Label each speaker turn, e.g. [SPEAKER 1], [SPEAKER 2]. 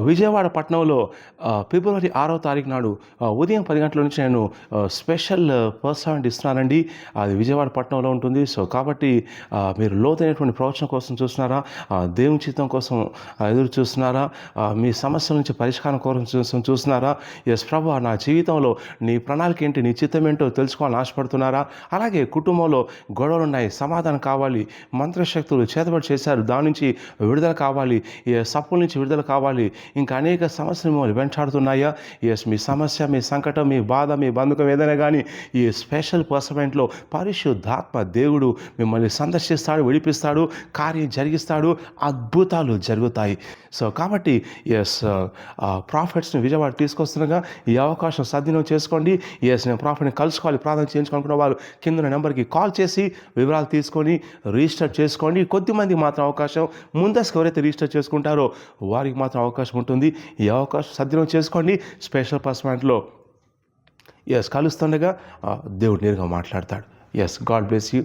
[SPEAKER 1] విజయవాడ పట్టణంలో ఫిబ్రవరి 6వ తారీఖు నాడు ఉదయం 10 గంటల నుంచి నేను స్పెషల్ పర్సనల్ ఇస్తున్నానండి. అది విజయవాడ పట్టణంలో ఉంటుంది. సో కాబట్టి మీరు లోతైనటువంటి ప్రవచనం కోసం చూస్తున్నారా? దేవుని చిత్తం కోసం ఎదురు చూస్తున్నారా? మీ సమస్యల నుంచి పరిష్కారం కోసం చూస్తున్నారా? ఎస్ ప్రభా, నా జీవితంలో నీ ప్రణాళిక ఏంటి, నీ చిత్తం ఏంటో తెలుసుకోవాలని ఆశపడుతున్నారా? అలాగే కుటుంబంలో గొడవలు ఉన్నాయి, సమాధానం కావాలి, మంత్రశక్తులు చేతబడి చేశారు, దాని నుంచి విడుదల కావాలి, సప్పుల నుంచి విడుదల కావాలి, ఇంకా అనేక సమస్యలు మిమ్మల్ని వెంటాడుతున్నాయా? ఎస్, మీ సమస్య, మీ సంకటం, మీ బాధ, మీ బంధకం ఏదైనా కానీ ఈ స్పెషల్ పర్సమెంట్లో పరిశుద్ధాత్మ దేవుడు మిమ్మల్ని సందర్శిస్తాడు, విడిపిస్తాడు, కార్యం జరిగిస్తాడు, అద్భుతాలు జరుగుతాయి. సో కాబట్టి ఎస్, ప్రాఫిట్స్ని విజయవాడ తీసుకొస్తుండగా ఈ అవకాశం సద్వినియోగం చేసుకోండి. ఎస్, నేను ప్రాఫిట్ని కలుసుకోవాలి, ప్రార్థన చేయించుకున్న వాళ్ళు కింద నెంబర్కి కాల్ చేసి వివరాలు తీసుకొని రిజిస్టర్ చేసుకోండి. కొద్దిమంది మాత్రం అవకాశం, ముందస్తుకు ఎవరైతే రిజిస్టర్ చేసుకుంటారో వారికి మాత్రం అవకాశం ఉంటుంది. ఈ అవకాశం సద్వినియోగం చేసుకోండి. స్పెషల్ పర్సమెంట్లో ఎస్ కలుస్తుండగా దేవుడు నేరుగా మాట్లాడతాడు. Yes, God bless you.